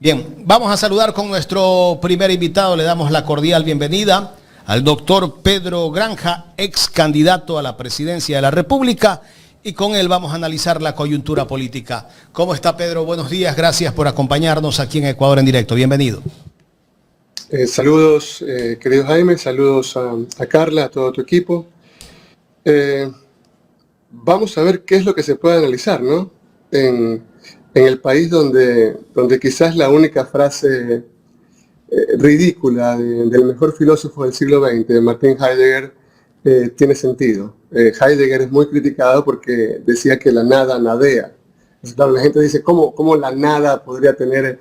Bien, vamos a saludar con nuestro primer invitado. Le damos la cordial bienvenida al doctor Pedro Granja, ex candidato a la presidencia de la República, y con él vamos a analizar la coyuntura política. ¿Cómo está, Pedro? Buenos días, gracias por acompañarnos aquí en Ecuador en Directo. Bienvenido. Saludos, querido Jaime, saludos a Carla, a todo tu equipo. Vamos a ver qué es lo que se puede analizar, ¿no? En el país donde quizás la única frase ridícula del mejor filósofo del siglo XX, de Martin Heidegger, tiene sentido. Heidegger es muy criticado porque decía que la nada nadea. Entonces, claro, la gente dice, ¿cómo la nada podría tener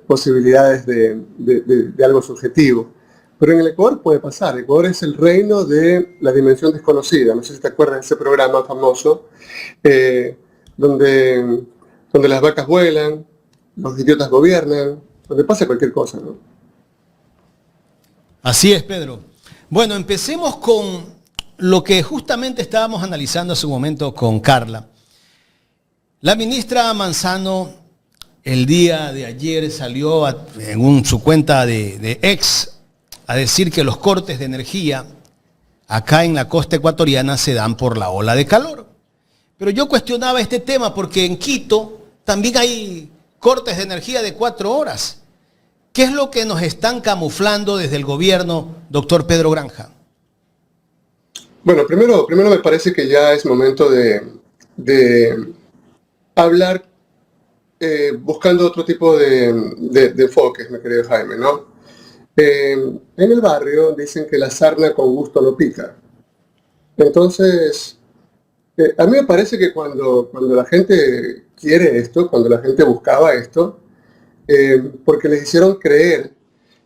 posibilidades de algo subjetivo? Pero en el Ecuador puede pasar. Ecuador es el reino de la dimensión desconocida. No sé si te acuerdas de ese programa famoso, donde las vacas vuelan, los idiotas gobiernan, donde pasa cualquier cosa, ¿no? Así es, Pedro. Bueno, empecemos con lo que justamente estábamos analizando hace un momento con Carla. La ministra Manzano el día de ayer salió en su cuenta de X a decir que los cortes de energía acá en la costa ecuatoriana se dan por la ola de calor. Pero yo cuestionaba este tema porque en Quito también hay cortes de energía de 4 horas. ¿Qué es lo que nos están camuflando desde el gobierno, doctor Pedro Granja? Bueno, primero me parece que ya es momento de hablar buscando otro tipo de enfoques, mi querido Jaime, ¿no? En el barrio dicen que la sarna con gusto no pica. Entonces, a mí me parece que cuando la gente quiere esto, cuando la gente buscaba esto, porque les hicieron creer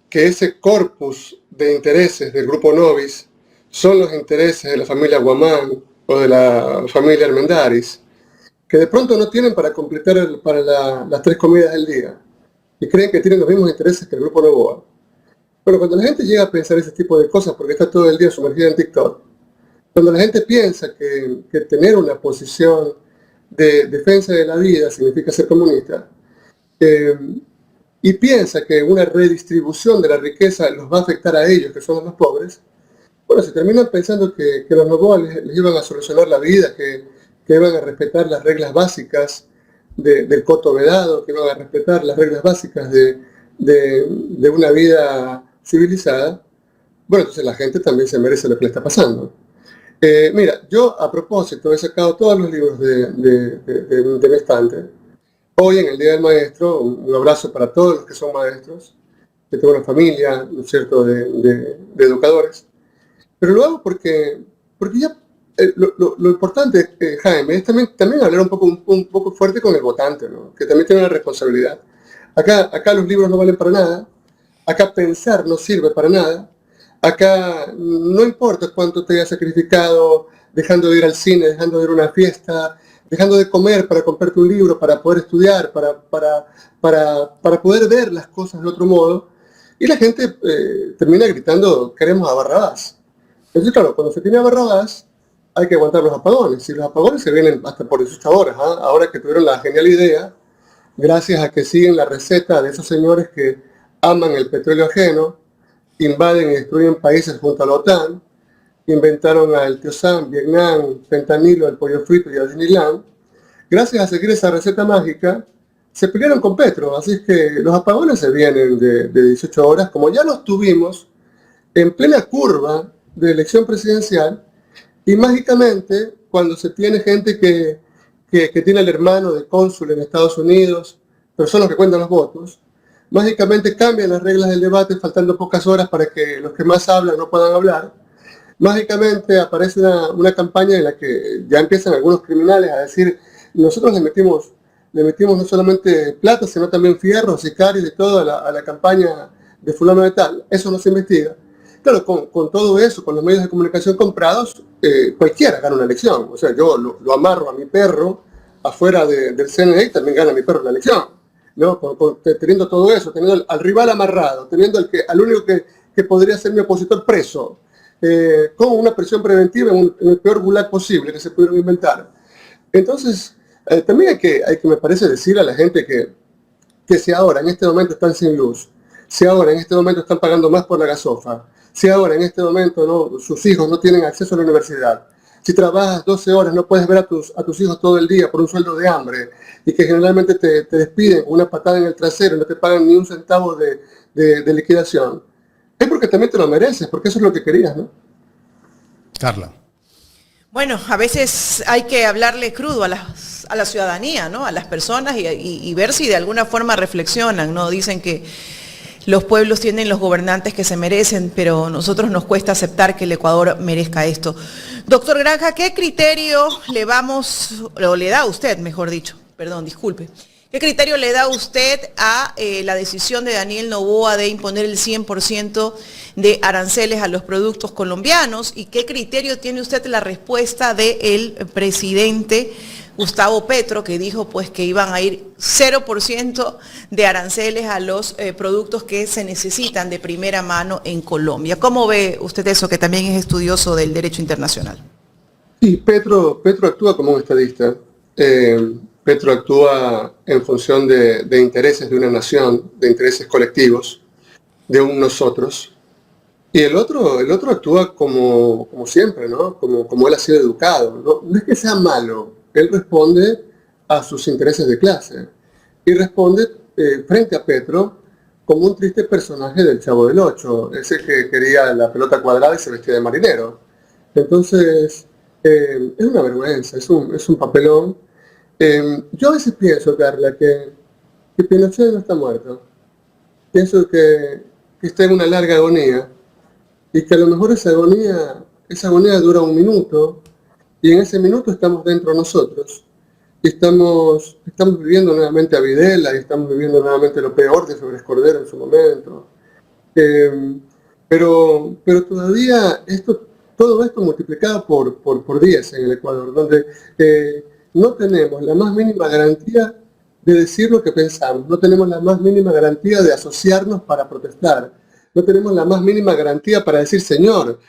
que ese corpus de intereses del grupo Novis son los intereses de la familia Guamán o de la familia Armendáriz, que de pronto no tienen para completar las 3 comidas del día y creen que tienen los mismos intereses que el grupo Novoa. Bueno, cuando la gente llega a pensar ese tipo de cosas porque está todo el día sumergida en TikTok, cuando la gente piensa que tener una posición de defensa de la vida significa ser comunista, y piensa que una redistribución de la riqueza los va a afectar a ellos, que son los más pobres, bueno, se terminan pensando que los Novoa les iban a solucionar la vida, que iban a respetar las reglas básicas del coto vedado, que iban a respetar las reglas básicas de una vida civilizada. Bueno, entonces la gente también se merece lo que le está pasando. Mira, yo a propósito he sacado todos los libros de mi estante. Hoy en el Día del Maestro, un abrazo para todos los que son maestros, que tengo una familia, ¿no es cierto?, de educadores. Pero lo hago porque ya lo importante, Jaime, es también hablar un poco fuerte con el votante, ¿no?, que también tiene una responsabilidad. Acá los libros no valen para nada, acá pensar no sirve para nada, acá no importa cuánto te hayas sacrificado dejando de ir al cine, dejando de ir a una fiesta, dejando de comer para comprarte un libro, para poder estudiar, para poder ver las cosas de otro modo. Y la gente termina gritando, queremos a Barrabás. Entonces, claro, cuando se tiene a Barrabás, hay que aguantar los apagones. Y los apagones se vienen hasta por 18 horas. ¿Eh? Ahora que tuvieron la genial idea, gracias a que siguen la receta de esos señores que aman el petróleo ajeno, invaden y destruyen países junto a la OTAN, inventaron al Tío Sam, Vietnam, fentanilo, el pollo frito y al Disneyland. Gracias a seguir esa receta mágica, se pelearon con Petro. Así es que los apagones se vienen de 18 horas, como ya los tuvimos en plena curva de elección presidencial, y mágicamente, cuando se tiene gente que tiene el hermano de cónsul en Estados Unidos, pero son los que cuentan los votos, mágicamente cambian las reglas del debate faltando pocas horas para que los que más hablan no puedan hablar. Mágicamente aparece una campaña en la que ya empiezan algunos criminales a decir, nosotros le metimos no solamente plata, sino también fierros, sicarios y todo a la campaña de fulano de tal. Eso no se investiga. Claro, con todo eso, con los medios de comunicación comprados, cualquiera gana una elección. O sea, yo lo amarro a mi perro afuera del CNE y también gana mi perro la elección, ¿no? Teniendo todo eso, teniendo al rival amarrado, teniendo al único que podría ser mi opositor preso, con una presión preventiva en el peor gulag posible que se pudieron inventar. Entonces, también hay que, me parece, decir a la gente que que si ahora en este momento están sin luz, si ahora en este momento están pagando más por la gasofa, si ahora en este momento no, sus hijos no tienen acceso a la universidad, si trabajas 12 horas no puedes ver a tus hijos todo el día por un sueldo de hambre y que generalmente te despiden con una patada en el trasero y no te pagan ni un centavo de liquidación, es porque también te lo mereces, porque eso es lo que querías, ¿no? Carla. Bueno, a veces hay que hablarle crudo a la ciudadanía, ¿no? A las personas y ver si de alguna forma reflexionan, ¿no? Dicen que los pueblos tienen los gobernantes que se merecen, pero a nosotros nos cuesta aceptar que el Ecuador merezca esto. Doctor Granja, ¿qué criterio le da usted, mejor dicho? Perdón, disculpe. ¿Qué criterio le da usted a la decisión de Daniel Noboa de imponer el 100% de aranceles a los productos colombianos? ¿Y qué criterio tiene usted la respuesta del presidente Gustavo Petro, que dijo pues que iban a ir 0% de aranceles a los productos que se necesitan de primera mano en Colombia? ¿Cómo ve usted eso, que también es estudioso del derecho internacional? Sí, Petro actúa como un estadista. Petro actúa en función de intereses de una nación, de intereses colectivos, de un nosotros. Y el otro actúa como siempre, ¿no? Como él ha sido educado. No es que sea malo, él responde a sus intereses de clase. Y responde frente a Petro como un triste personaje del Chavo del Ocho, ese que quería la pelota cuadrada y se vestía de marinero. Entonces, es una vergüenza, es un papelón. Yo a veces pienso, Carla, que Pinochet no está muerto. Pienso que está en una larga agonía y que a lo mejor esa agonía dura un minuto y en ese minuto estamos dentro de nosotros y estamos viviendo nuevamente a Videla y estamos viviendo nuevamente lo peor de Febres Cordero en su momento. Pero todavía todo esto multiplicado por 10 en el Ecuador, donde no tenemos la más mínima garantía de decir lo que pensamos, no tenemos la más mínima garantía de asociarnos para protestar, no tenemos la más mínima garantía para decir, señor,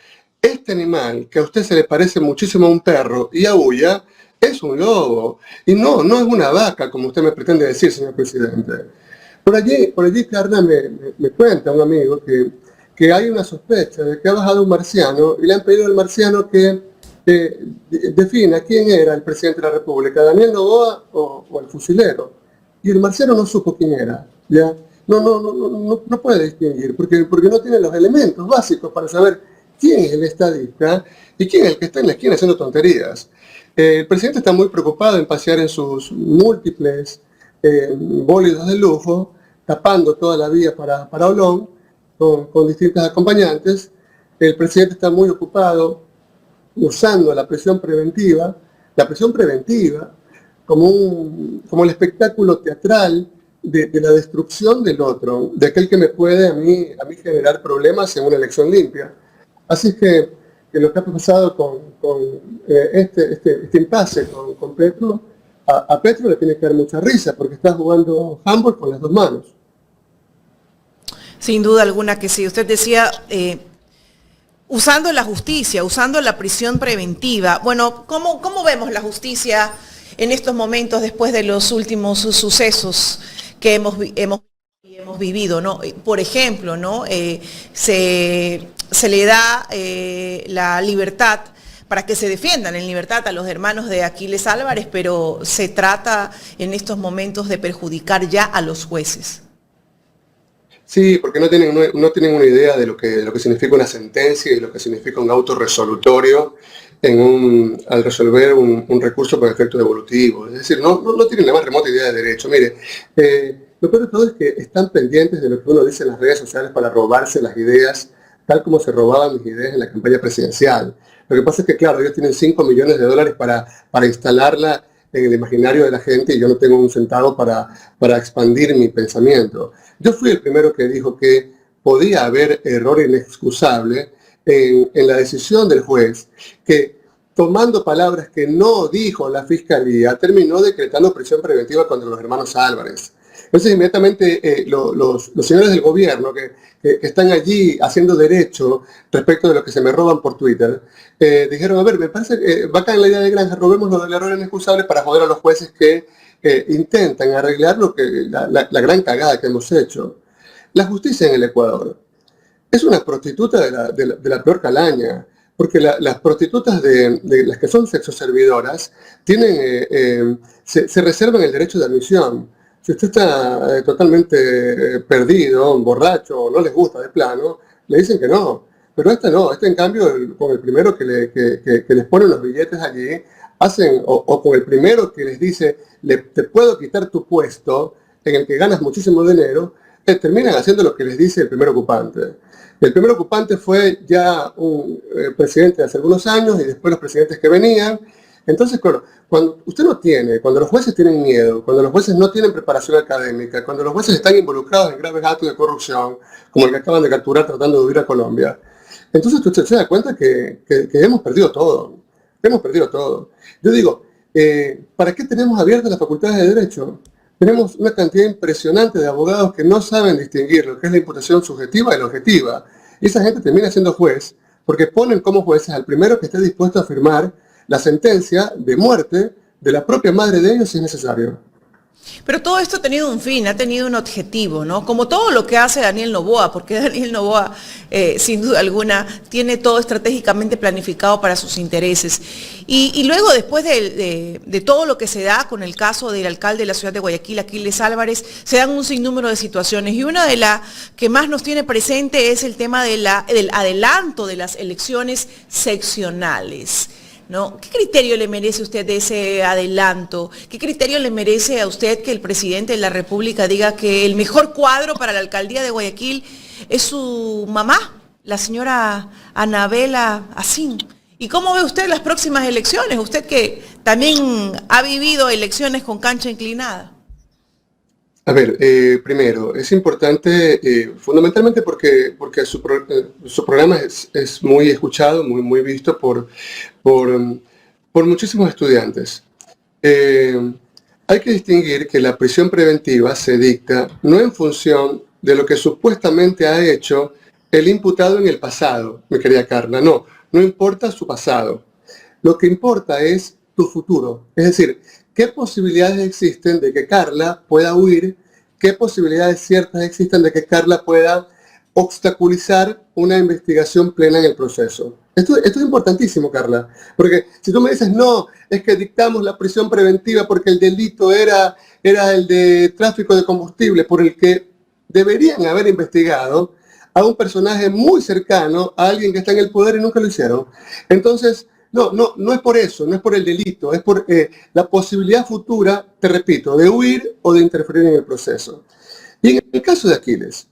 este animal que a usted se le parece muchísimo a un perro y aúlla, es un lobo, y no es una vaca, como usted me pretende decir, señor presidente. Por allí Carla me cuenta un amigo que hay una sospecha de que ha bajado un marciano y le han pedido al marciano que defina quién era el presidente de la República, Daniel Noboa o el fusilero. Y el marciano no supo quién era, ¿ya? No puede distinguir, porque no tiene los elementos básicos para saber quién es el estadista y quién es el que está en la esquina haciendo tonterías. El presidente está muy preocupado en pasear en sus múltiples bólidos de lujo, tapando toda la vía para Olón, con distintas acompañantes. El presidente está muy ocupado usando la presión preventiva como el espectáculo teatral de la destrucción del otro, de aquel que me puede a mí generar problemas en una elección limpia. Así que lo que ha pasado con este impasse con Petro, a Petro le tiene que dar mucha risa porque está jugando handball con las dos manos. Sin duda alguna que sí. Usted decía, usando la justicia, usando la prisión preventiva. Bueno, ¿cómo vemos la justicia en estos momentos después de los últimos sucesos que hemos vivido, ¿no? Por ejemplo, ¿no? Se le da la libertad para que se defiendan en libertad a los hermanos de Aquiles Álvarez, pero se trata en estos momentos de perjudicar ya a los jueces. Sí, porque no tienen una idea de lo que significa una sentencia y lo que significa un auto resolutorio al resolver un recurso con efecto devolutivo. Es decir, no tienen la más remota idea de derecho. Mire, lo peor de todo es que están pendientes de lo que uno dice en las redes sociales para robarse las ideas, tal como se robaban mis ideas en la campaña presidencial. Lo que pasa es que, claro, ellos tienen $5 millones para instalarla en el imaginario de la gente y yo no tengo un centavo para expandir mi pensamiento. Yo fui el primero que dijo que podía haber error inexcusable en la decisión del juez, que tomando palabras que no dijo la Fiscalía, terminó decretando prisión preventiva contra los hermanos Álvarez. Entonces inmediatamente los señores del gobierno que están allí haciendo derecho respecto de lo que se me roban por Twitter, dijeron, a ver, me parece bacán la idea de Granja, robemos lo del error inexcusable para joder a los jueces que intentan arreglar la gran cagada que hemos hecho. La justicia en el Ecuador es una prostituta de la peor calaña, porque las prostitutas de las que son sexoservidoras se reservan el derecho de admisión. Si usted está totalmente perdido, borracho, o no les gusta de plano, le dicen que no. Pero esta no, esta en cambio, con el primero que les pone los billetes allí, o con el primero que les dice, te puedo quitar tu puesto, en el que ganas muchísimo dinero, terminan haciendo lo que les dice el primer ocupante. El primer ocupante fue ya un presidente de hace algunos años y después los presidentes que venían. Entonces, cuando los jueces tienen miedo, cuando los jueces no tienen preparación académica, cuando los jueces están involucrados en graves actos de corrupción, como el que acaban de capturar tratando de huir a Colombia, entonces usted se da cuenta que hemos perdido todo. Hemos perdido todo. Yo digo, ¿para qué tenemos abiertas las facultades de Derecho? Tenemos una cantidad impresionante de abogados que no saben distinguir lo que es la imputación subjetiva de la objetiva. Y esa gente termina siendo juez porque ponen como jueces al primero que esté dispuesto a firmar la sentencia de muerte de la propia madre de ellos si es necesario. Pero todo esto ha tenido un fin, ha tenido un objetivo, ¿no? Como todo lo que hace Daniel Noboa, porque Daniel Noboa, sin duda alguna, tiene todo estratégicamente planificado para sus intereses. Y luego, después de todo lo que se da con el caso del alcalde de la ciudad de Guayaquil, Aquiles Álvarez, se dan un sinnúmero de situaciones. Y una de las que más nos tiene presente es el tema del adelanto de las elecciones seccionales, ¿no? ¿Qué criterio le merece a usted de ese adelanto? ¿Qué criterio le merece a usted que el presidente de la República diga que el mejor cuadro para la alcaldía de Guayaquil es su mamá, la señora Anabela Asín? ¿Y cómo ve usted las próximas elecciones? Usted que también ha vivido elecciones con cancha inclinada. A ver, primero, es importante, fundamentalmente porque su programa es muy escuchado, muy visto por muchísimos estudiantes. Hay que distinguir que la prisión preventiva se dicta no en función de lo que supuestamente ha hecho el imputado en el pasado, mi querida Carla, no importa su pasado. Lo que importa es tu futuro, es decir, ¿qué posibilidades existen de que Carla pueda huir? ¿Qué posibilidades ciertas existen de que Carla pueda obstaculizar una investigación plena en el proceso? Esto es importantísimo, Carla, porque si tú me dices, no, es que dictamos la prisión preventiva porque el delito era el de tráfico de combustible, por el que deberían haber investigado a un personaje muy cercano a alguien que está en el poder y nunca lo hicieron. Entonces, no es por eso, no es por el delito, es por la posibilidad futura, te repito, de huir o de interferir en el proceso. Y en el caso de Aquiles,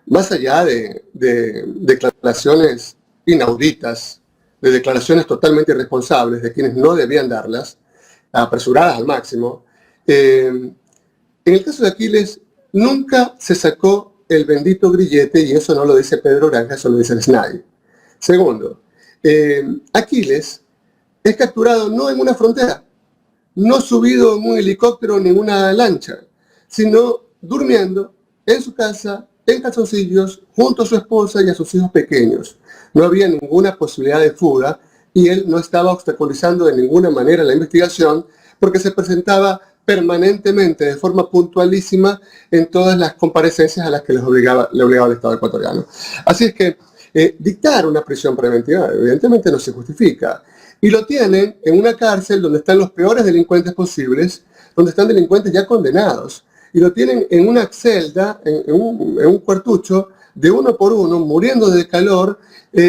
más allá de declaraciones inauditas, de declaraciones totalmente irresponsables de quienes no debían darlas, apresuradas al máximo, en el caso de Aquiles nunca se sacó el bendito grillete, y eso no lo dice Pedro Granja, eso lo dice el SNAI. Segundo, Aquiles es capturado no en una frontera, no subido en un helicóptero ni en una lancha, sino durmiendo en su casa, en calzoncillos, junto a su esposa y a sus hijos pequeños. No había ninguna posibilidad de fuga y él no estaba obstaculizando de ninguna manera la investigación porque se presentaba permanentemente, de forma puntualísima, en todas las comparecencias a las que le obligaba el Estado ecuatoriano. Así es que dictar una prisión preventiva evidentemente no se justifica. Y lo tienen en una cárcel donde están los peores delincuentes posibles, donde están delincuentes ya condenados. Y lo tienen en una celda, en un cuartucho, de uno por uno, muriendo de calor,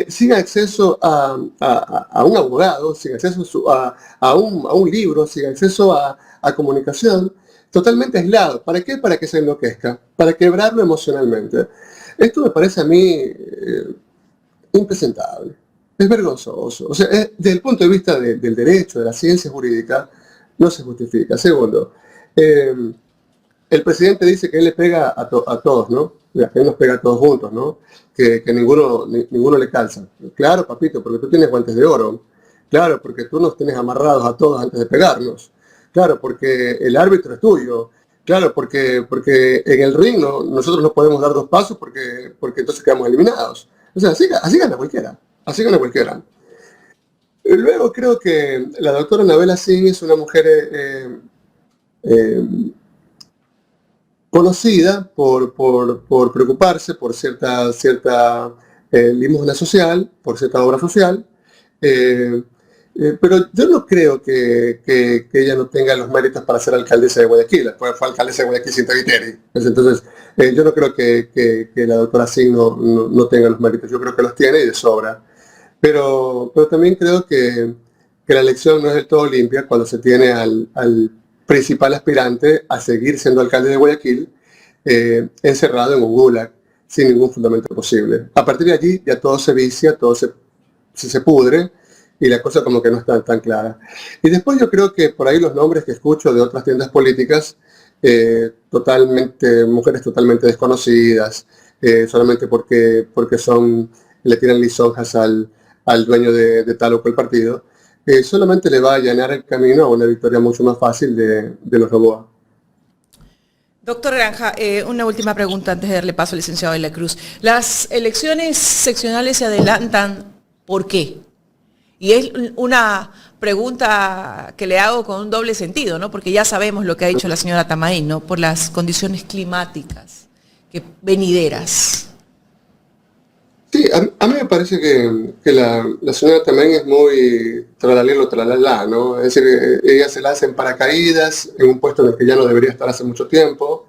sin acceso a un abogado, sin acceso a un libro, sin acceso a comunicación, totalmente aislado. ¿Para qué? Para que se enloquezca, para quebrarlo emocionalmente. Esto me parece a mí impresentable, es vergonzoso. O sea, desde el punto de vista del derecho, de la ciencia jurídica, no se justifica. Segundo, el presidente dice que él le pega a todos, ¿no? Que él nos pega a todos juntos, ¿no? Que ninguno le calza. Claro, papito, porque tú tienes guantes de oro. Claro, porque tú nos tienes amarrados a todos antes de pegarnos. Claro, porque el árbitro es tuyo. Claro, porque en el ring nosotros no podemos dar dos pasos porque entonces quedamos eliminados. O sea, así gana cualquiera. Así gana cualquiera. Luego creo que la doctora Anabela Asín es una mujer conocida por preocuparse por cierta limosna social, por cierta obra social, pero yo no creo que ella no tenga los méritos para ser alcaldesa de Guayaquil. Fue alcaldesa de Guayaquil sin Viteri. Entonces, yo no creo que la doctora Singh no tenga los méritos. Yo creo que los tiene y de sobra. Pero también creo que la elección no es del todo limpia cuando se tiene al principal aspirante a seguir siendo alcalde de Guayaquil encerrado en un gulag sin ningún fundamento posible. A partir de allí ya todo se vicia, todo se pudre y la cosa como que no está tan clara. Y después yo creo que por ahí los nombres que escucho de otras tiendas políticas, mujeres totalmente desconocidas, solamente porque le tiran lisonjas al dueño de tal o cual partido, solamente le va a allanar el camino a una victoria mucho más fácil de los Noboa. Doctor Granja, una última pregunta antes de darle paso al licenciado de la Cruz. Las elecciones seccionales se adelantan, ¿por qué? Y es una pregunta que le hago con un doble sentido, ¿no? Porque ya sabemos lo que ha dicho la señora Tamaín, ¿no? Por las condiciones climáticas venideras. Sí, a mí me parece que la señora Tamaín es muy tralalelo, tralalá, ¿no? Es decir, ella se lanza en paracaídas, en un puesto en el que ya no debería estar hace mucho tiempo.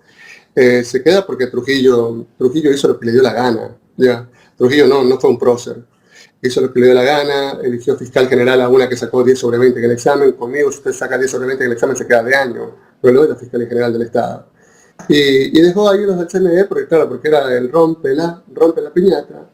Se queda porque Trujillo hizo lo que le dio la gana. ¿Ya? Trujillo no fue un prócer. Hizo lo que le dio la gana, eligió fiscal general a una que sacó 10 sobre 20 en el examen. Conmigo, si usted saca 10 sobre 20 en el examen, se queda de año. Pero luego es la fiscal general del Estado. Y dejó ahí los del CNE porque era el rompe la piñata.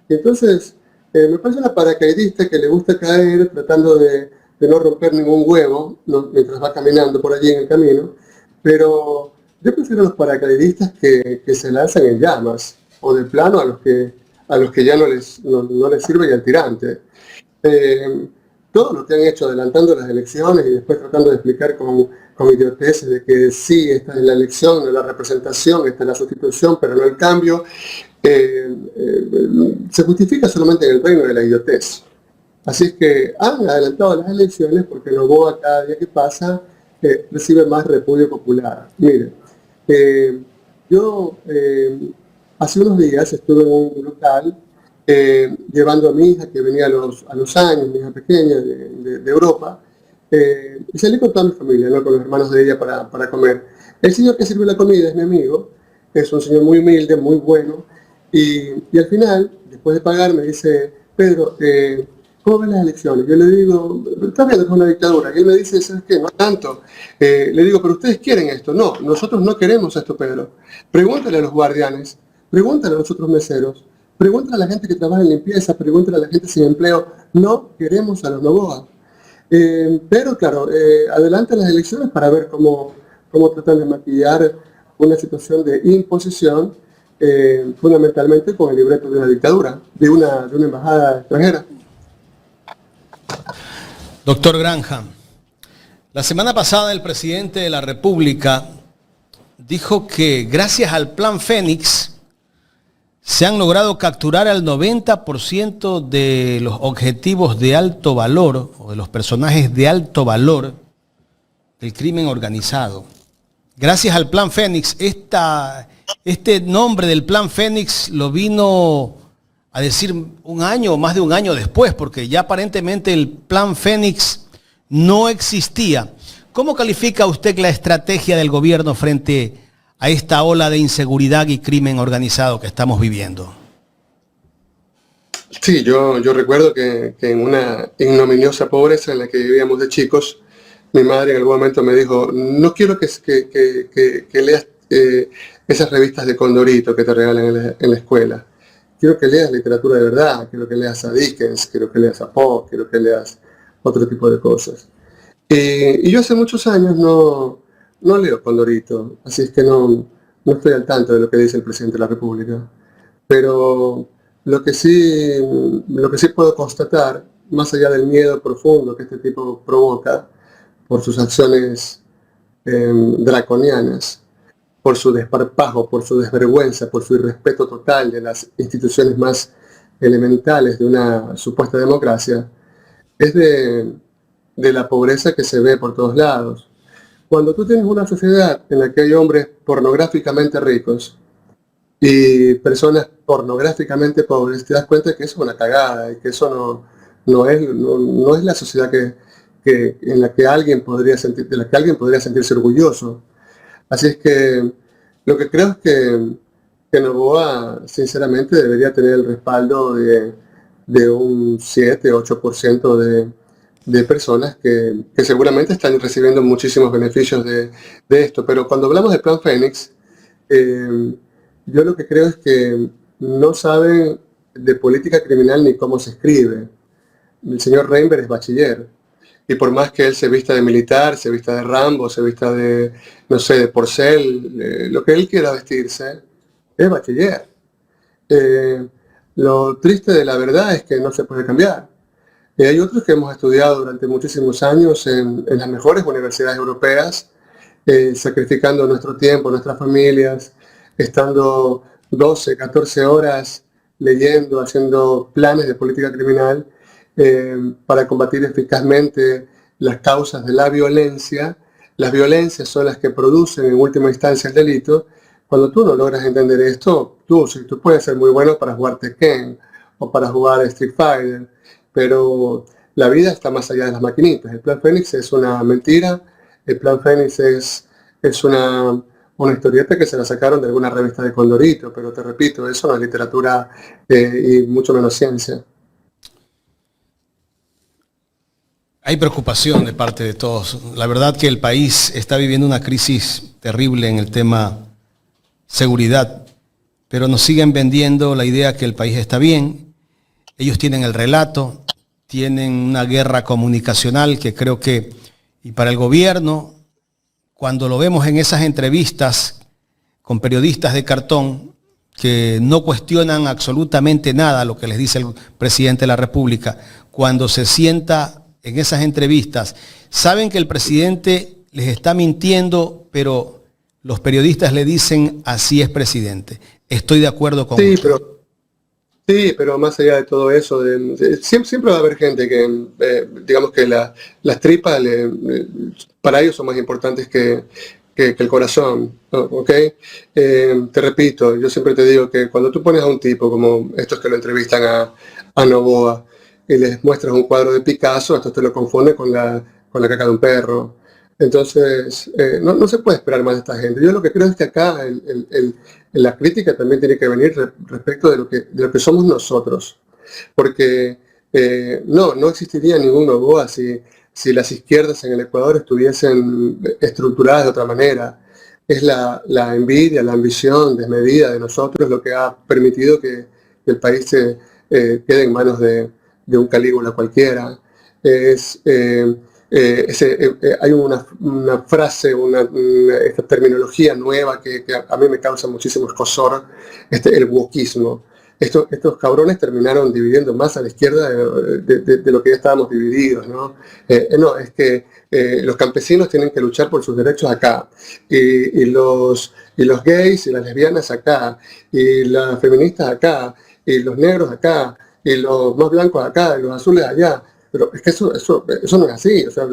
Y entonces, me parece una paracaidista que le gusta caer tratando de no romper ningún huevo, ¿no? Mientras va caminando por allí en el camino. Pero yo prefiero los paracaidistas que se lanzan en llamas, o de plano a los que ya no les sirve y al tirante. Todo lo que han hecho adelantando las elecciones y después tratando de explicar con idioteces de que sí, esta es la elección, no es la representación, esta es la sustitución, pero no el cambio, se justifica solamente en el reino de la idiotez. Así es que han adelantado las elecciones porque Noboa cada día que pasa recibe más repudio popular. Mire, yo hace unos días estuve en un local llevando a mi hija que venía a los años, mi hija pequeña de Europa, y salí con toda mi familia, ¿no? Con los hermanos de ella para comer. El señor que sirve la comida es mi amigo, es un señor muy humilde, muy bueno, y al final, después de pagar, me dice, Pedro, ¿cómo ven las elecciones? Yo le digo, está viendo que es una dictadura. Y él me dice, ¿sabes qué? No tanto. Le digo, pero ustedes quieren esto. No, nosotros no queremos esto, Pedro. Pregúntale a los guardianes, pregúntale a los otros meseros, pregúntale a la gente que trabaja en limpieza, pregúntale a la gente sin empleo. No queremos a los Noboa. Pero claro, adelante las elecciones para ver cómo tratan de maquillar una situación de imposición, fundamentalmente con el libreto de una dictadura, de una embajada extranjera. Doctor Granja, la semana pasada el presidente de la República dijo que gracias al Plan Fénix se han logrado capturar al 90% de los objetivos de alto valor o de los personajes de alto valor del crimen organizado. Gracias al Plan Fénix, este nombre del Plan Fénix lo vino a decir un año o más de un año después, porque ya aparentemente el Plan Fénix no existía. ¿Cómo califica usted la estrategia del gobierno frente a esta ola de inseguridad y crimen organizado que estamos viviendo? Sí, yo recuerdo que en una ignominiosa pobreza en la que vivíamos de chicos, mi madre en algún momento me dijo, no quiero que leas esas revistas de Condorito que te regalan en la escuela. Quiero que leas literatura de verdad, quiero que leas a Dickens, quiero que leas a Poe, quiero que leas otro tipo de cosas. Y yo hace muchos años no leo Condorito, así es que no estoy al tanto de lo que dice el presidente de la República. Pero lo que sí puedo constatar, más allá del miedo profundo que este tipo provoca por sus acciones draconianas, por su desparpajo, por su desvergüenza, por su irrespeto total de las instituciones más elementales de una supuesta democracia, es de la pobreza que se ve por todos lados. Cuando tú tienes una sociedad en la que hay hombres pornográficamente ricos y personas pornográficamente pobres, te das cuenta que eso es una cagada y que eso no es la sociedad en la que alguien podría de la que alguien podría sentirse orgulloso. Así es que lo que creo es que Noboa sinceramente debería tener el respaldo de un 7-8% de personas que seguramente están recibiendo muchísimos beneficios de esto. Pero cuando hablamos del Plan Fénix, yo lo que creo es que no saben de política criminal ni cómo se escribe. El señor Reinberg es bachiller. Y por más que él se vista de militar, se vista de Rambo, se vista de, no sé, de Porcel, lo que él quiera vestirse, es bachiller. Lo triste de la verdad es que no se puede cambiar. Y hay otros que hemos estudiado durante muchísimos años en las mejores universidades europeas, sacrificando nuestro tiempo, nuestras familias, estando 12, 14 horas leyendo, haciendo planes de política criminal para combatir eficazmente las causas de la violencia. Las violencias son las que producen en última instancia el delito. Cuando tú no logras entender esto, tú puedes ser muy bueno para jugar Tekken o para jugar Street Fighter, pero la vida está más allá de las maquinitas. El Plan Fénix es una mentira, el Plan Fénix es una historieta que se la sacaron de alguna revista de Condorito, pero te repito, eso no es literatura y mucho menos ciencia. Hay preocupación de parte de todos. La verdad que el país está viviendo una crisis terrible en el tema seguridad, pero nos siguen vendiendo la idea que el país está bien. Ellos tienen el relato, tienen una guerra comunicacional que creo que, y para el gobierno, cuando lo vemos en esas entrevistas con periodistas de cartón que no cuestionan absolutamente nada lo que les dice el presidente de la República, cuando se sienta en esas entrevistas, saben que el presidente les está mintiendo, pero los periodistas le dicen, así es, presidente. Estoy de acuerdo con usted. Sí, pero más allá de todo eso, siempre va a haber gente que, digamos que las tripas para ellos son más importantes que el corazón, ¿no? ¿Ok? Te repito, yo siempre te digo que cuando tú pones a un tipo como estos que lo entrevistan a Noboa y les muestras un cuadro de Picasso, esto te lo confunde con la caca de un perro. Entonces, no se puede esperar más de esta gente. Yo lo que creo es que acá la crítica también tiene que venir respecto de lo que somos nosotros. Porque no existiría ningún Noboa si las izquierdas en el Ecuador estuviesen estructuradas de otra manera. Es la envidia, la ambición desmedida de nosotros lo que ha permitido que el país se quede en manos de un Calígula cualquiera. Hay una frase, esta terminología nueva que a mí me causa muchísimo escozor, el wokismo. Estos cabrones terminaron dividiendo más a la izquierda de lo que ya estábamos divididos, ¿no? Es que los campesinos tienen que luchar por sus derechos acá, y los gays y las lesbianas acá, y las feministas acá, y los negros acá, y los más blancos acá, y los azules allá. Pero es que eso no es así. O sea,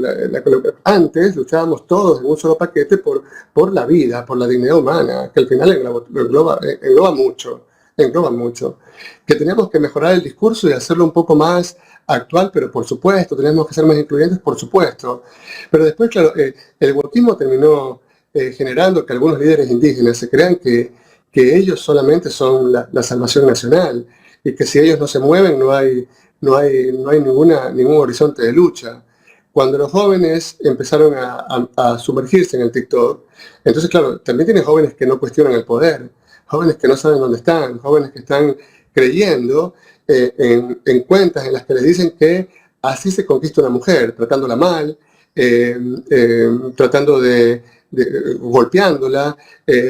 antes luchábamos todos en un solo paquete por la vida, por la dignidad humana, que al final engloba mucho. Que teníamos que mejorar el discurso y hacerlo un poco más actual, pero por supuesto, teníamos que ser más incluyentes, por supuesto. Pero después, claro, el wokismo terminó generando que algunos líderes indígenas se crean que ellos solamente son la salvación nacional y que si ellos no se mueven no hay ningún horizonte de lucha. Cuando los jóvenes empezaron a sumergirse en el TikTok, entonces claro, también tienen jóvenes que no cuestionan el poder, jóvenes que no saben dónde están, jóvenes que están creyendo en cuentas en las que les dicen que así se conquista una mujer, tratándola mal, tratando de golpeándola,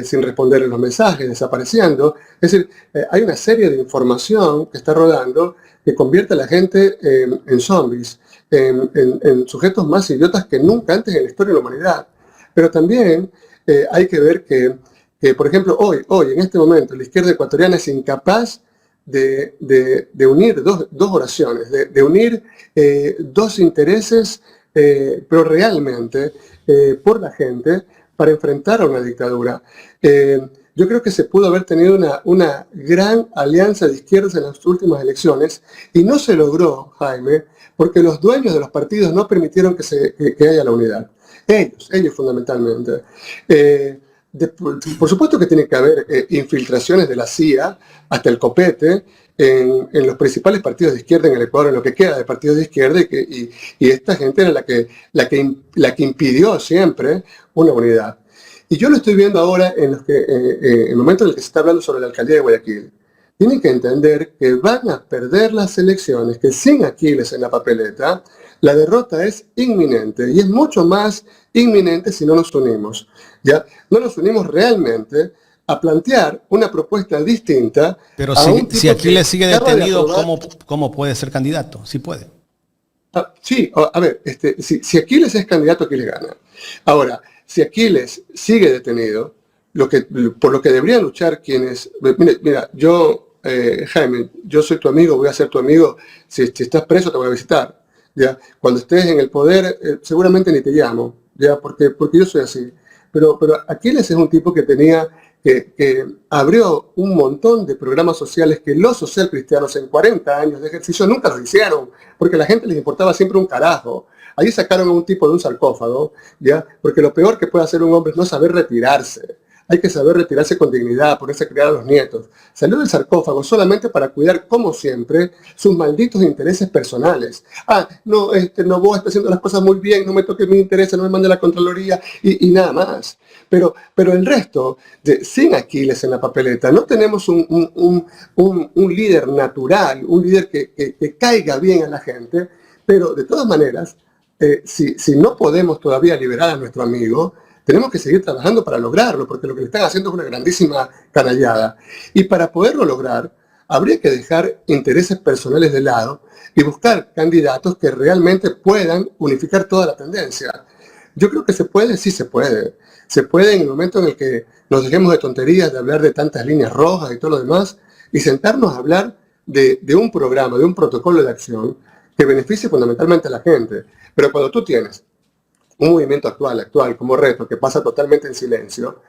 sin responderle los mensajes, desapareciendo. Es decir, hay una serie de información que está rodando que convierte a la gente en zombies, en sujetos más idiotas que nunca antes en la historia de la humanidad. Pero también hay que ver que, por ejemplo, hoy, en este momento, la izquierda ecuatoriana es incapaz de unir dos oraciones, de unir dos intereses, pero realmente por la gente para enfrentar a una dictadura. Yo creo que se pudo haber tenido una gran alianza de izquierdas en las últimas elecciones y no se logró, Jaime, porque los dueños de los partidos no permitieron que haya la unidad. Ellos fundamentalmente. Por supuesto que tiene que haber infiltraciones de la CIA hasta el copete en los principales partidos de izquierda en el Ecuador, en lo que queda de partidos de izquierda, y esta gente era la que impidió siempre una unidad. Y yo lo estoy viendo ahora en el momento en el que se está hablando sobre la alcaldía de Guayaquil. Tienen que entender que van a perder las elecciones, que sin Aquiles en la papeleta, la derrota es inminente, y es mucho más inminente si no nos unimos. ¿Ya? No nos unimos realmente a plantear una propuesta distinta. Pero si Aquiles sigue detenido, ¿cómo puede ser candidato? Sí puede. Sí, a ver, si Aquiles es candidato, Aquiles gana. Ahora, si Aquiles sigue detenido, por lo que deberían luchar quienes... Mira, yo, Jaime, yo soy tu amigo, voy a ser tu amigo. Si estás preso, te voy a visitar. ¿Ya? Cuando estés en el poder, seguramente ni te llamo, ¿ya? Porque yo soy así. Pero Aquiles es un tipo que abrió un montón de programas sociales que los socialcristianos en 40 años de ejercicio nunca los hicieron, porque a la gente les importaba siempre un carajo. Ahí sacaron a un tipo de un sarcófago, ¿ya? Porque lo peor que puede hacer un hombre es no saber retirarse. Hay que saber retirarse con dignidad, ponerse a criar a los nietos. Salió del sarcófago solamente para cuidar, como siempre, sus malditos intereses personales. Novoa está haciendo las cosas muy bien, no me toque mi interés, no me mande la Contraloría y nada más. Pero el resto, sin Aquiles en la papeleta, no tenemos un líder natural, un líder que caiga bien a la gente, pero de todas maneras, si no podemos todavía liberar a nuestro amigo, tenemos que seguir trabajando para lograrlo, porque lo que le están haciendo es una grandísima canallada. Y para poderlo lograr, habría que dejar intereses personales de lado y buscar candidatos que realmente puedan unificar toda la tendencia. Yo creo que se puede, sí se puede. Se puede en el momento en el que nos dejemos de tonterías, de hablar de tantas líneas rojas y todo lo demás, y sentarnos a hablar de un programa, de un protocolo de acción que beneficie fundamentalmente a la gente. Pero cuando tú tienes un movimiento actual como Reto, que pasa totalmente en silencio,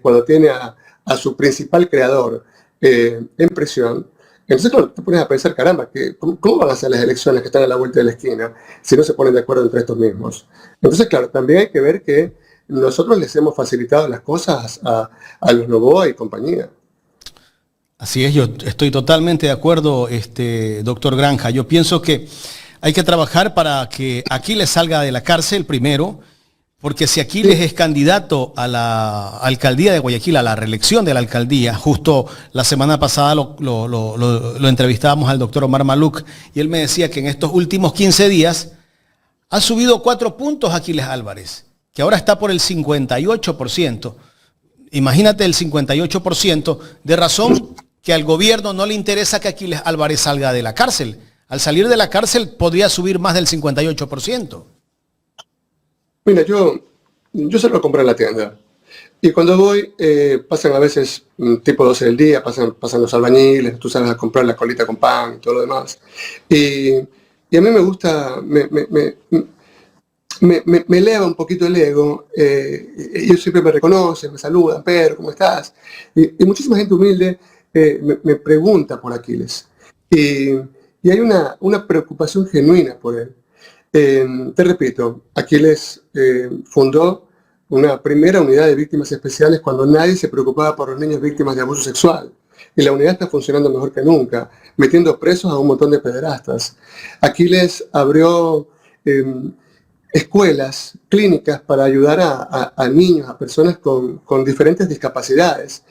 cuando tiene a su principal creador en prisión, entonces claro, te pones a pensar, caramba, ¿cómo van a ser las elecciones que están a la vuelta de la esquina si no se ponen de acuerdo entre estos mismos? Entonces, claro, también hay que ver que nosotros les hemos facilitado las cosas a los Novoa y compañía. Así es, yo estoy totalmente de acuerdo, doctor Granja. Yo pienso que hay que trabajar para que Aquiles salga de la cárcel primero, porque si Aquiles es candidato a la alcaldía de Guayaquil, a la reelección de la alcaldía, justo la semana pasada lo entrevistábamos al doctor Omar Maluk, y él me decía que en estos últimos 15 días ha subido 4 puntos Aquiles Álvarez, que ahora está por el 58%. Imagínate el 58% de razón que al gobierno no le interesa que Aquiles Álvarez salga de la cárcel. Al salir de la cárcel podría subir más del 58%. Mira, yo salgo a comprar en la tienda. Y cuando voy, pasan a veces tipo 12 del día, pasan los albañiles, tú sales a comprar la colita con pan y todo lo demás. Y a mí me gusta, me eleva un poquito el ego. Ellos siempre me reconocen, me saludan, Pedro, ¿cómo estás? Y muchísima gente humilde me pregunta por Aquiles. Y hay una preocupación genuina por él. Te repito, Aquiles fundó una primera unidad de víctimas especiales cuando nadie se preocupaba por los niños víctimas de abuso sexual. Y la unidad está funcionando mejor que nunca, metiendo presos a un montón de pederastas. Aquiles abrió escuelas, clínicas para ayudar a niños, a personas con diferentes discapacidades,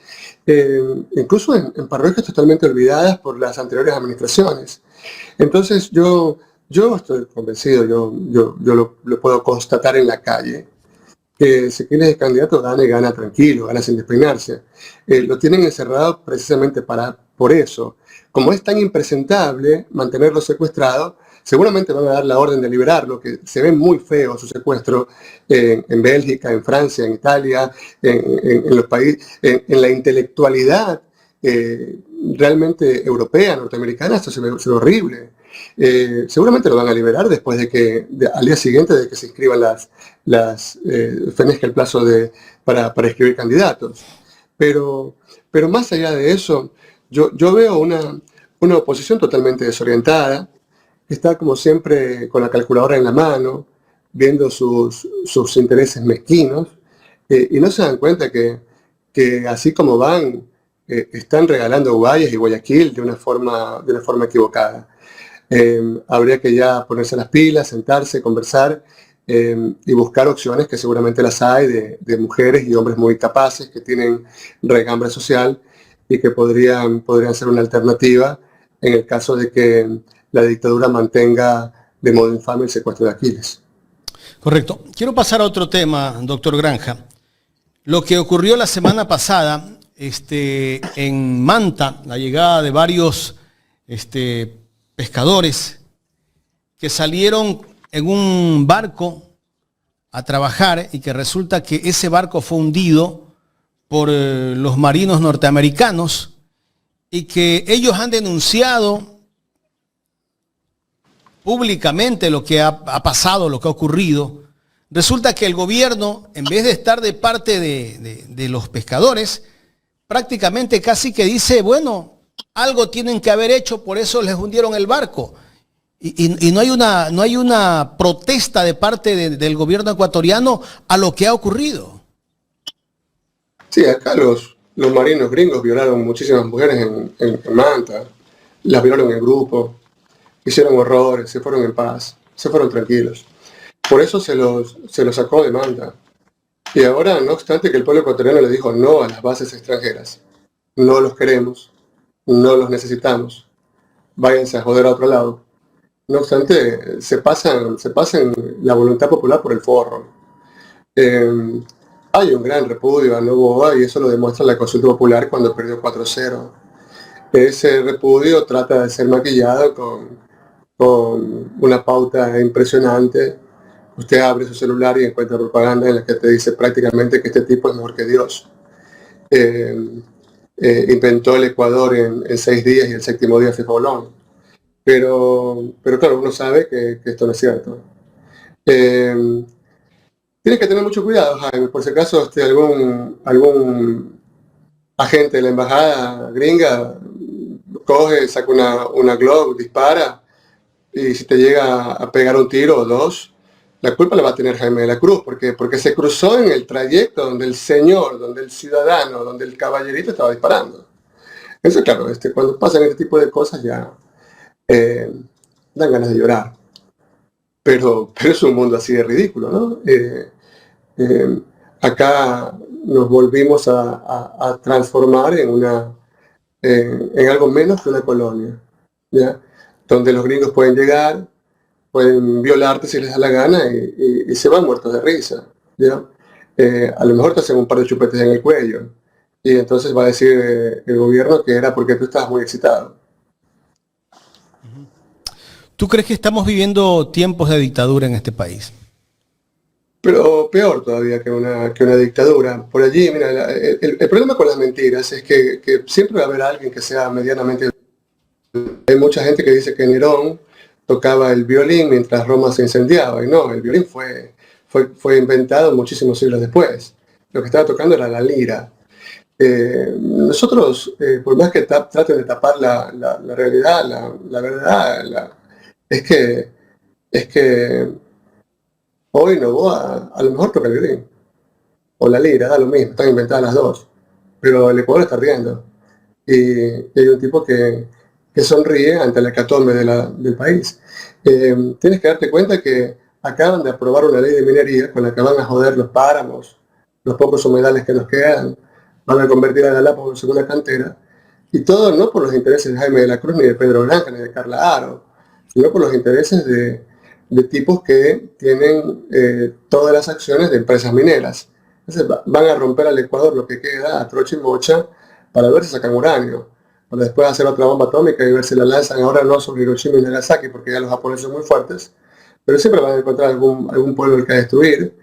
incluso en parroquias totalmente olvidadas por las anteriores administraciones. Entonces yo estoy convencido, yo lo puedo constatar en la calle, que si Aquiles es candidato gana tranquilo, gana sin despeinarse. Lo tienen encerrado precisamente por eso. Como es tan impresentable mantenerlo secuestrado, seguramente van a dar la orden de liberarlo, que se ve muy feo su secuestro en Bélgica, en Francia, en Italia, en los países, en la intelectualidad realmente europea, norteamericana, esto se ve horrible. Seguramente lo van a liberar después de que, al día siguiente de que se inscriban fenezca el plazo para inscribir candidatos. Pero más allá de eso, yo veo una oposición totalmente desorientada, que está como siempre con la calculadora en la mano, viendo sus intereses mezquinos, y no se dan cuenta que así como van, están regalando Guayas y Guayaquil de una forma equivocada. Habría que ya ponerse las pilas, sentarse, conversar y buscar opciones, que seguramente las hay, de mujeres y hombres muy capaces que tienen regambre social y que podrían ser una alternativa en el caso de que la dictadura mantenga de modo infame el secuestro de Aquiles. Correcto. Quiero pasar a otro tema, doctor Granja. Lo que ocurrió la semana pasada en Manta, la llegada de varios pescadores que salieron en un barco a trabajar y que resulta que ese barco fue hundido por los marinos norteamericanos y que ellos han denunciado públicamente lo que ha pasado, lo que ha ocurrido. Resulta que el gobierno, en vez de estar de parte de los pescadores, prácticamente casi que dice, bueno, algo tienen que haber hecho, por eso les hundieron el barco. Y no hay una protesta de parte del gobierno ecuatoriano a lo que ha ocurrido. Sí, acá los marinos gringos violaron muchísimas mujeres en Manta, las violaron en grupo, hicieron horrores, se fueron en paz, se fueron tranquilos. Por eso se los sacó de Manta. Y ahora, no obstante que el pueblo ecuatoriano le dijo no a las bases extranjeras, no los queremos, no los necesitamos, váyanse a joder a otro lado. No obstante, se pasan la voluntad popular por el forro. Hay un gran repudio a Noboa y eso lo demuestra la consulta popular cuando perdió 4-0. Ese repudio trata de ser maquillado con una pauta impresionante. Usted abre su celular y encuentra propaganda en la que te dice prácticamente que este tipo es mejor que Dios. Inventó el Ecuador en 6 días y el 7º día fue Colón. Pero claro, uno sabe que esto no es cierto. Tienes que tener mucho cuidado, Jaime, por si acaso algún agente de la embajada gringa coge, saca una Glock, dispara, y si te llega a pegar un tiro o dos, la culpa la va a tener Jaime de la Cruz, porque se cruzó en el trayecto donde el señor, donde el ciudadano, donde el caballerito estaba disparando. Eso, claro, cuando pasan este tipo de cosas ya dan ganas de llorar. Pero es un mundo así de ridículo, ¿no? Acá nos volvimos a transformar en algo menos que una colonia, ¿ya? Donde los gringos pueden llegar, pueden violarte si les da la gana y se van muertos de risa, ¿ya? A lo mejor te hacen un par de chupetes en el cuello y entonces va a decir el gobierno que era porque tú estabas muy excitado. ¿Tú crees que estamos viviendo tiempos de dictadura en este país? Pero peor todavía que una dictadura. Por allí, mira, el problema con las mentiras es que siempre va a haber alguien que sea medianamente... Hay mucha gente que dice que Nerón tocaba el violín mientras Roma se incendiaba, y no, el violín fue inventado muchísimos siglos después. Lo que estaba tocando era la lira. Nosotros, por más que traten de tapar la realidad, la verdad, es que hoy Noboa a lo mejor toca el violín o la lira, da lo mismo, están inventadas las dos, pero el Ecuador está ardiendo y hay un tipo que sonríe ante la hecatombe del país. Tienes que darte cuenta que acaban de aprobar una ley de minería con la que van a joder los páramos, los pocos humedales que nos quedan, van a convertir a Galápagos en una cantera, y todo no por los intereses de Jaime de la Cruz, ni de Pedro Granja, ni de Carla Aro, sino por los intereses de tipos que tienen todas las acciones de empresas mineras. Entonces van a romper al Ecuador lo que queda, a trocha y mocha, para ver si sacan uranio, para después hacer otra bomba atómica y ver si la lanzan ahora no sobre Hiroshima y Nagasaki, porque ya los japoneses son muy fuertes, pero siempre van a encontrar algún pueblo al que destruir,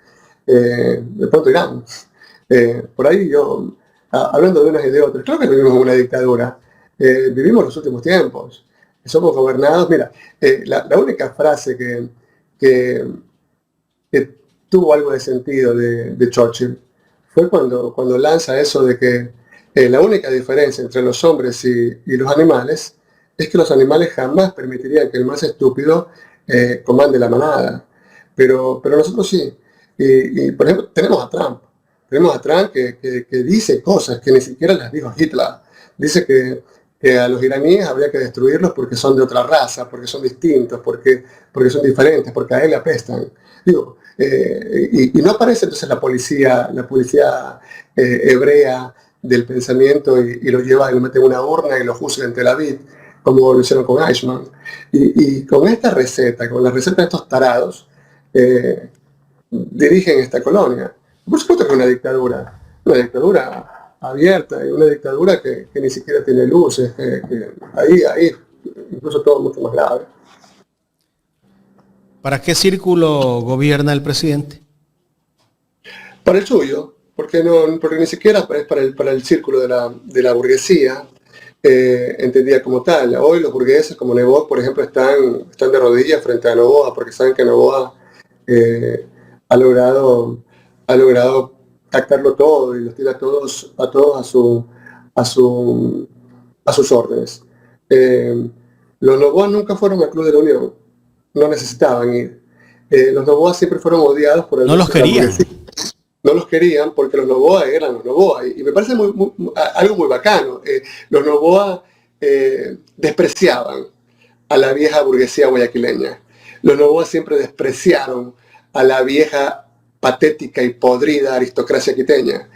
de pronto Irán. Por ahí yo, hablando de unas y de otras, creo que vivimos una dictadura, vivimos los últimos tiempos. somos gobernados. Mira, la única frase que tuvo algo de sentido de Churchill fue cuando lanza eso de que la única diferencia entre los hombres y los animales es que los animales jamás permitirían que el más estúpido comande la manada. Pero nosotros sí. Y, por ejemplo, tenemos a Trump. Tenemos a Trump que dice cosas que ni siquiera las dijo Hitler. Dice que a los iraníes habría que destruirlos porque son de otra raza, porque son distintos, porque son diferentes, porque a él le apestan. Digo, y no aparece entonces la policía hebrea del pensamiento y lo lleva y lo mete en una urna y lo juzga en Tel Aviv, como lo hicieron con Eichmann. Y con esta receta, con la receta de estos tarados, dirigen esta colonia. Por supuesto que es una dictadura abierta, y una dictadura que ni siquiera tiene luces, ahí incluso todo mucho más grave. ¿Para qué círculo gobierna el presidente? Para el suyo, porque ni siquiera es para el círculo de la burguesía, entendida como tal. Hoy los burgueses como Nebot, por ejemplo, están de rodillas frente a Noboa, porque saben que Noboa ha logrado captarlo todo y los tira a todos a sus órdenes. Los Noboa nunca fueron al Club de la Unión, no necesitaban ir. Los Noboa siempre fueron odiados por el... No los querían. No los querían porque los Noboa eran los Noboa. Y me parece algo muy bacano. Los Noboa despreciaban a la vieja burguesía guayaquileña. Los Noboa siempre despreciaron a la vieja patética y podrida aristocracia quiteña.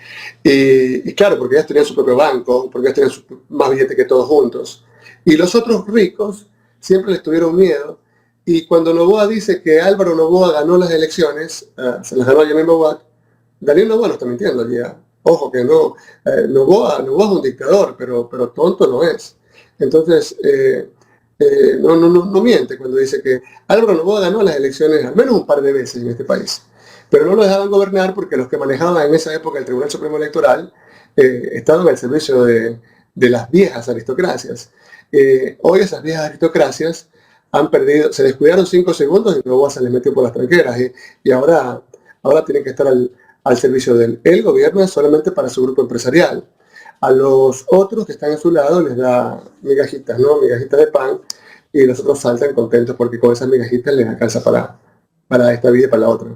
Y claro, porque ellas tenían su propio banco, porque ellas tenían más billetes que todos juntos. Y los otros ricos siempre les tuvieron miedo. Y cuando Noboa dice que Álvaro Noboa ganó las elecciones, se las ganó a Yamin Bouat, Daniel Noboa no está mintiendo ya. Ojo que no. Noboa es un dictador, pero tonto no es. Entonces, no miente cuando dice que Álvaro Noboa ganó las elecciones al menos un par de veces en este país. Pero no lo dejaban gobernar porque los que manejaban en esa época el Tribunal Supremo Electoral estaban al servicio de las viejas aristocracias. Hoy esas viejas aristocracias han perdido, se descuidaron 5 segundos y Noboa se les metió por las tranqueras y ahora tienen que estar al servicio de él. El gobierno es solamente para su grupo empresarial. A los otros que están a su lado les da migajitas, ¿no? Migajitas de pan, y los otros saltan contentos porque con esas migajitas les alcanza para esta vida y para la otra.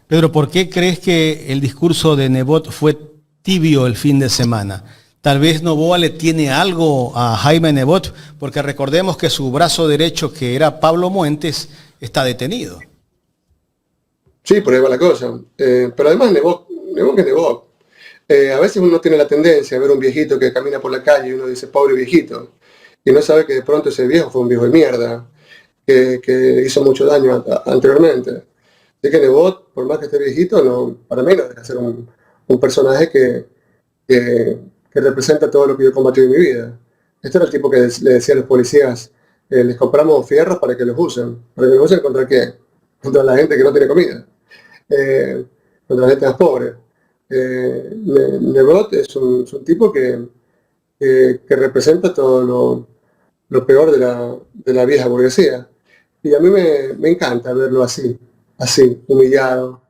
Pedro, ¿por qué crees que el discurso de Nebot fue tibio el fin de semana? Tal vez Noboa le tiene algo a Jaime Nebot, porque recordemos que su brazo derecho, que era Pablo Muentes, está detenido. Sí, por ahí va la cosa. Pero además Nebot que Nebot. A veces uno tiene la tendencia a ver un viejito que camina por la calle y uno dice, pobre viejito. Y no sabe que de pronto ese viejo fue un viejo de mierda, que hizo mucho daño anteriormente. Así que Nebot, por más que esté viejito, para mí no deja ser un personaje que representa todo lo que yo he combatido en mi vida. Este era el tipo que le decía a los policías, les compramos fierros para que los usen. ¿Para que los usen contra qué? Contra la gente que no tiene comida. Contra la gente más pobre. Nebot es un tipo que representa todo lo peor de la vieja burguesía. Y a mí me encanta verlo así, humillado,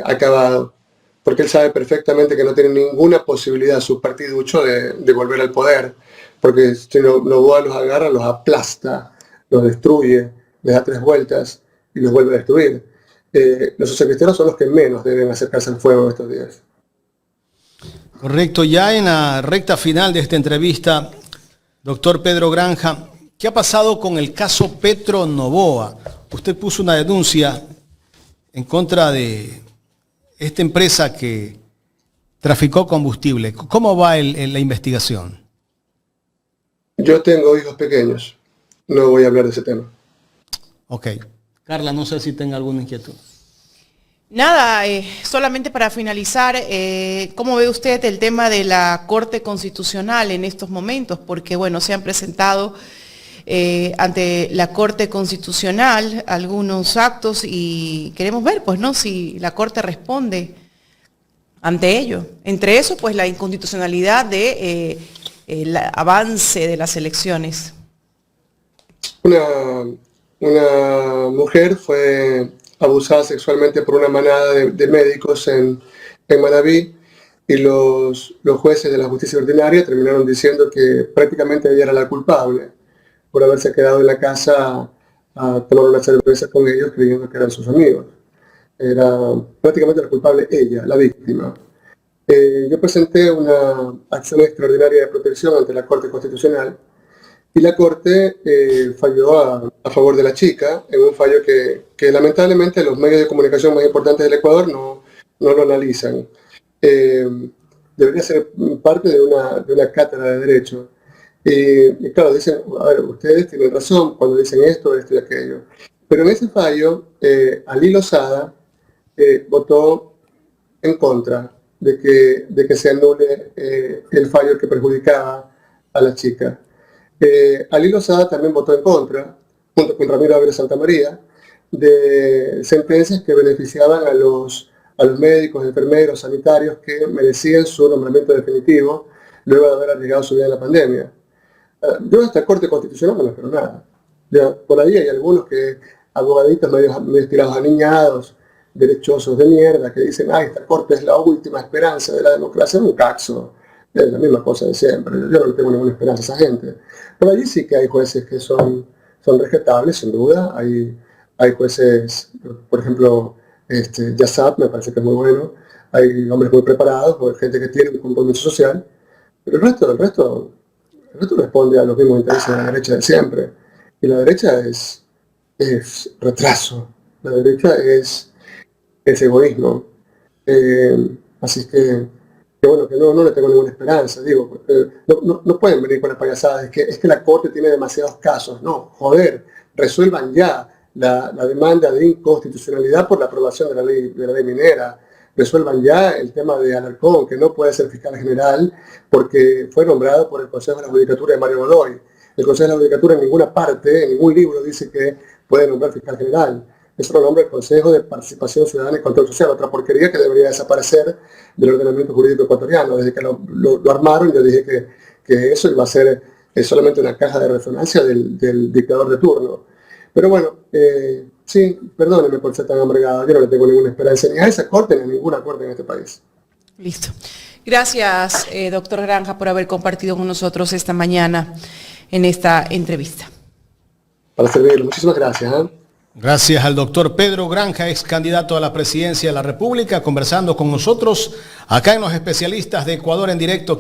acabado, porque él sabe perfectamente que no tiene ninguna posibilidad su partiducho de volver al poder, porque si Noboa los agarra, los aplasta, los destruye, les da 3 vueltas y los vuelve a destruir. Los socialistas son los que menos deben acercarse al fuego estos días. Correcto. Ya en la recta final de esta entrevista, doctor Pedro Granja, ¿qué ha pasado con el caso Petro Noboa? Usted puso una denuncia en contra de esta empresa que traficó combustible. ¿Cómo va la investigación? Yo tengo hijos pequeños. No voy a hablar de ese tema. Ok. Carla, no sé si tenga alguna inquietud. Nada, solamente para finalizar, ¿cómo ve usted el tema de la Corte Constitucional en estos momentos? Porque, bueno, se han presentado ante la Corte Constitucional algunos actos y queremos ver, pues, ¿no?, si la Corte responde ante ello. Entre eso, pues, la inconstitucionalidad de el avance de las elecciones. una mujer fue abusada sexualmente por una manada de médicos en Manabí, y los jueces de la justicia ordinaria terminaron diciendo que prácticamente ella era la culpable por haberse quedado en la casa a tomar una cerveza con ellos creyendo que eran sus amigos. Era prácticamente la culpable ella, la víctima. Yo presenté una acción extraordinaria de protección ante la Corte Constitucional, y la Corte falló a favor de la chica, en un fallo que lamentablemente los medios de comunicación más importantes del Ecuador no lo analizan. Debería ser parte de una cátedra de derecho. Y claro, dicen, a ver, ustedes tienen razón cuando dicen esto y aquello. Pero en ese fallo, Ali Lozada votó en contra de que se anule el fallo que perjudicaba a la chica. Ali Lozada también votó en contra, junto con Ramiro Ávila Santamaría, de sentencias que beneficiaban a los médicos, enfermeros, sanitarios que merecían su nombramiento definitivo luego de haber arriesgado su vida en la pandemia. Yo a esta Corte Constitucional no me espero nada. Ya, por ahí hay algunos abogaditos medio tirados aniñados, derechosos de mierda, que dicen, esta Corte es la última esperanza de la democracia. Es un caxo, es la misma cosa de siempre. Yo no le tengo ninguna esperanza a esa gente. Pero allí sí que hay jueces que son respetables, sin duda. Hay jueces, por ejemplo, Yassab me parece que es muy bueno. Hay hombres muy preparados, o gente que tiene un compromiso social. Pero el resto responde a los mismos intereses de la derecha de siempre. Y la derecha es retraso. La derecha es egoísmo. Así que bueno, que no le tengo ninguna esperanza. Digo, no pueden venir con la payasada. Es que la Corte tiene demasiados casos. No, joder, resuelvan ya la demanda de inconstitucionalidad por la aprobación de la ley minera. Resuelvan ya el tema de Alarcón, que no puede ser fiscal general porque fue nombrado por el Consejo de la Judicatura de Mario Godoy. El Consejo de la Judicatura en ninguna parte, en ningún libro dice que puede nombrar fiscal general. Eso lo nombra el Consejo de Participación Ciudadana y Control Social, otra porquería que debería desaparecer del ordenamiento jurídico ecuatoriano. Desde que lo armaron, yo dije que eso iba a ser solamente una caja de resonancia del dictador de turno. Pero bueno, sí, perdónenme por ser tan amargado, yo no le tengo ninguna esperanza ni a esa Corte ni a ninguna Corte en este país. Listo. Gracias, doctor Granja, por haber compartido con nosotros esta mañana en esta entrevista. Para servirlo, muchísimas gracias. Gracias al doctor Pedro Granja, ex candidato a la presidencia de la República, conversando con nosotros acá en Los Especialistas de Ecuador en Directo.